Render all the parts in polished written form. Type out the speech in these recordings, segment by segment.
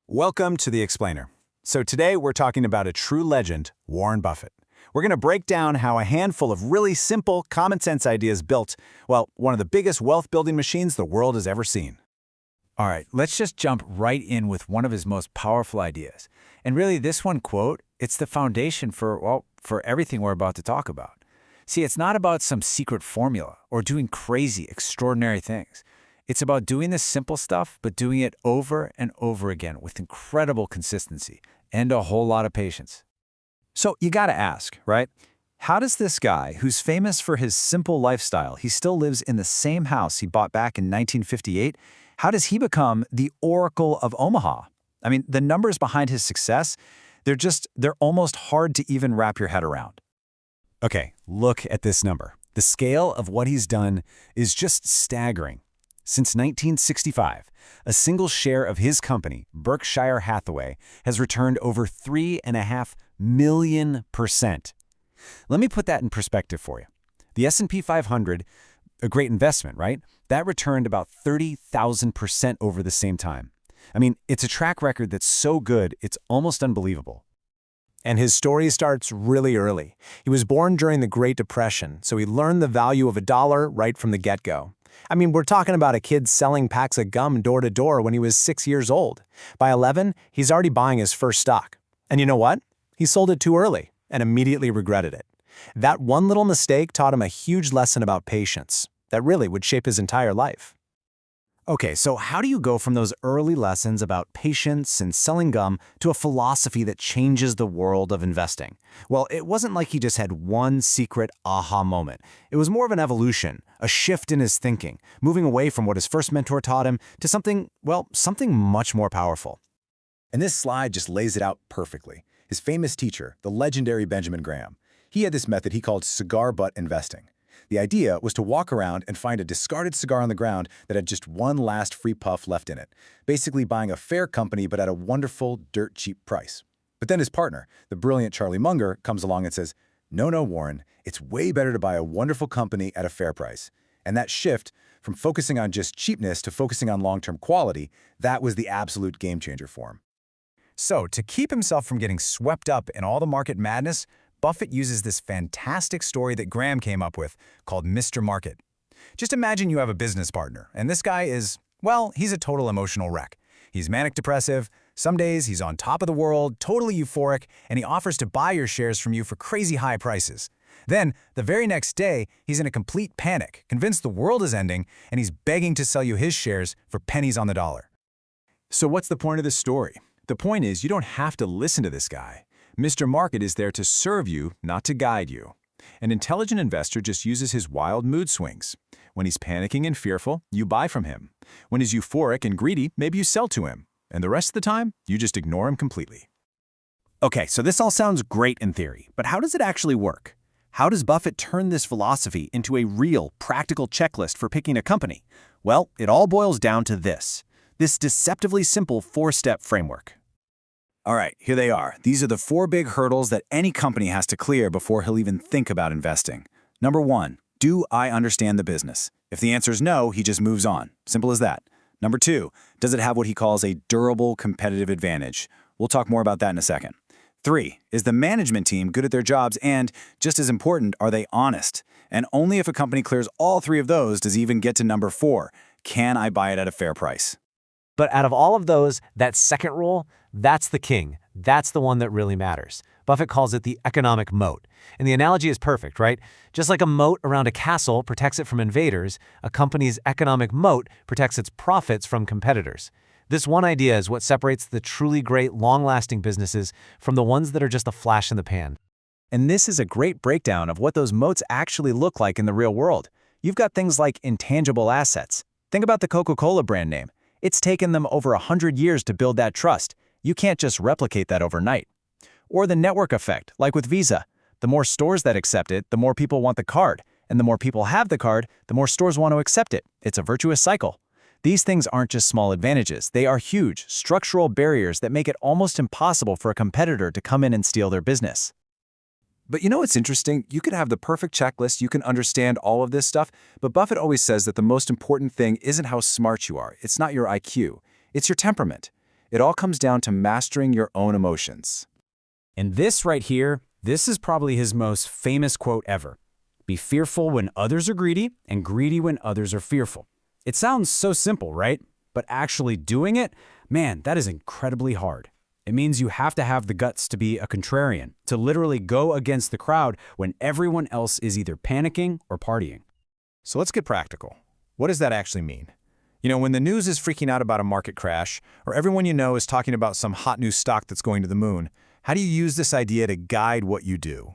Welcome to The Explainer. So today we're talking about a true legend, Warren Buffett. We're going to break down how a handful of really simple, common-sense ideas built, well, one of the biggest wealth-building machines the world has ever seen. All right, let's just jump right in with one of his most powerful ideas. And really, this one quote, it's the foundation for everything we're about to talk about. See, it's not about some secret formula or doing crazy, extraordinary things. It's about doing this simple stuff, but doing it over and over again with incredible consistency and a whole lot of patience. So you gotta ask, right? How does this guy, who's famous for his simple lifestyle, he still lives in the same house he bought back in 1958, how does he become the Oracle of Omaha? I mean, the numbers behind his success, they're almost hard to even wrap your head around. Okay, look at this number. The scale of what he's done is just staggering. Since 1965, a single share of his company, Berkshire Hathaway, has returned over 3.5 million%. Let me put that in perspective for you. The S&P 500, a great investment, right? That returned about 30,000% over the same time. I mean, it's a track record that's so good, it's almost unbelievable. And his story starts really early. He was born during the Great Depression, so he learned the value of a dollar right from the get-go. I mean, we're talking about a kid selling packs of gum door to door when he was 6 years old. By 11, he's already buying his first stock. And you know what? He sold it too early and immediately regretted it. That one little mistake taught him a huge lesson about patience that really would shape his entire life. Okay, so how do you go from those early lessons about patience and selling gum to a philosophy that changes the world of investing? Well, it wasn't like he just had one secret aha moment. It was more of an evolution, a shift in his thinking, moving away from what his first mentor taught him to something much more powerful. And this slide just lays it out perfectly. His famous teacher, the legendary Benjamin Graham, he had this method he called cigar butt investing. The idea was to walk around and find a discarded cigar on the ground that had just one last free puff left in it, basically buying a fair company but at a wonderful, dirt-cheap price. But then his partner, the brilliant Charlie Munger, comes along and says, No, Warren, it's way better to buy a wonderful company at a fair price. And that shift from focusing on just cheapness to focusing on long-term quality, that was the absolute game changer for him. So, to keep himself from getting swept up in all the market madness, Buffett uses this fantastic story that Graham came up with called Mr. Market. Just imagine you have a business partner, and this guy is, well, he's a total emotional wreck. He's manic-depressive, some days he's on top of the world, totally euphoric, and he offers to buy your shares from you for crazy high prices. Then, the very next day, he's in a complete panic, convinced the world is ending, and he's begging to sell you his shares for pennies on the dollar. So what's the point of this story? The point is you don't have to listen to this guy. Mr. Market is there to serve you, not to guide you. An intelligent investor just uses his wild mood swings. When he's panicking and fearful, you buy from him. When he's euphoric and greedy, maybe you sell to him. And the rest of the time, you just ignore him completely. Okay, so this all sounds great in theory, but how does it actually work? How does Buffett turn this philosophy into a real, practical checklist for picking a company? Well, it all boils down to this deceptively simple 4-step framework. All right, here they are. These are the 4 big hurdles that any company has to clear before he'll even think about investing. Number 1, do I understand the business? If the answer is no, he just moves on. Simple as that. Number 2, does it have what he calls a durable competitive advantage? We'll talk more about that in a second. 3, is the management team good at their jobs and, just as important, are they honest? And only if a company clears all 3 of those does he even get to number 4, can I buy it at a fair price? But out of all of those, that second rule, that's the king. That's the one that really matters. Buffett calls it the economic moat. And the analogy is perfect, right? Just like a moat around a castle protects it from invaders, a company's economic moat protects its profits from competitors. This one idea is what separates the truly great, long-lasting businesses from the ones that are just a flash in the pan. And this is a great breakdown of what those moats actually look like in the real world. You've got things like intangible assets. Think about the Coca-Cola brand name. It's taken them over 100 years to build that trust. You can't just replicate that overnight. Or the network effect, like with Visa. The more stores that accept it, the more people want the card. And the more people have the card, the more stores want to accept it. It's a virtuous cycle. These things aren't just small advantages. They are huge, structural barriers that make it almost impossible for a competitor to come in and steal their business. But you know what's interesting? You could have the perfect checklist, you can understand all of this stuff, but Buffett always says that the most important thing isn't how smart you are. It's not your IQ. It's your temperament. It all comes down to mastering your own emotions. And this right here, this is probably his most famous quote ever. Be fearful when others are greedy, and greedy when others are fearful. It sounds so simple, right? But actually doing it, man, that is incredibly hard. It means you have to have the guts to be a contrarian, to literally go against the crowd when everyone else is either panicking or partying. So let's get practical. What does that actually mean? You know, when the news is freaking out about a market crash, or everyone you know is talking about some hot new stock that's going to the moon, how do you use this idea to guide what you do?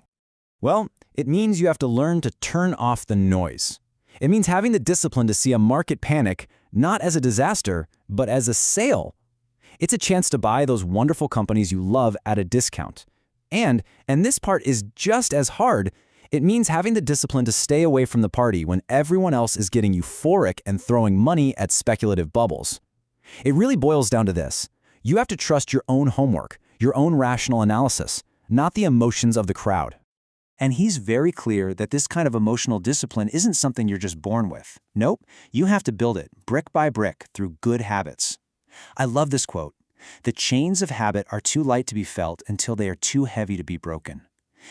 Well, it means you have to learn to turn off the noise. It means having the discipline to see a market panic not as a disaster, but as a sale. It's a chance to buy those wonderful companies you love at a discount. And this part is just as hard, it means having the discipline to stay away from the party when everyone else is getting euphoric and throwing money at speculative bubbles. It really boils down to this. You have to trust your own homework, your own rational analysis, not the emotions of the crowd. And he's very clear that this kind of emotional discipline isn't something you're just born with. Nope, you have to build it brick by brick through good habits. I love this quote. The chains of habit are too light to be felt until they are too heavy to be broken.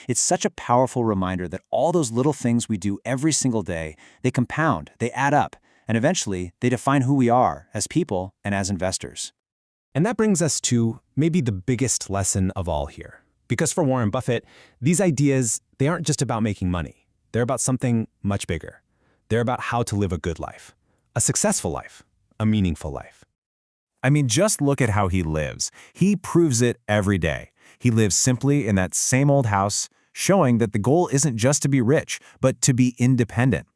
It's such a powerful reminder that all those little things we do every single day, they compound, they add up, and eventually they define who we are as people and as investors. And that brings us to maybe the biggest lesson of all here. Because for Warren Buffett, these ideas, they aren't just about making money. They're about something much bigger. They're about how to live a good life, a successful life, a meaningful life. I mean, just look at how he lives. He proves it every day. He lives simply in that same old house, showing that the goal isn't just to be rich, but to be independent.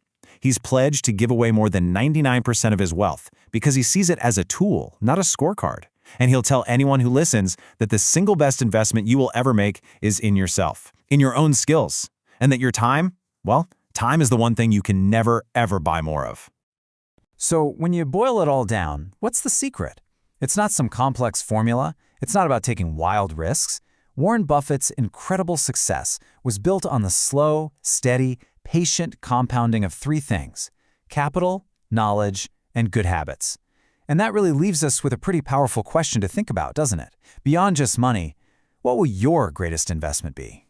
He's pledged to give away more than 99% of his wealth because he sees it as a tool, not a scorecard. And he'll tell anyone who listens that the single best investment you will ever make is in yourself, in your own skills, and that your time, well, time is the one thing you can never, ever buy more of. So when you boil it all down, what's the secret? It's not some complex formula. It's not about taking wild risks. Warren Buffett's incredible success was built on the slow, steady, patient compounding of three things: capital, knowledge, and good habits. And that really leaves us with a pretty powerful question to think about, doesn't it? Beyond just money, what will your greatest investment be?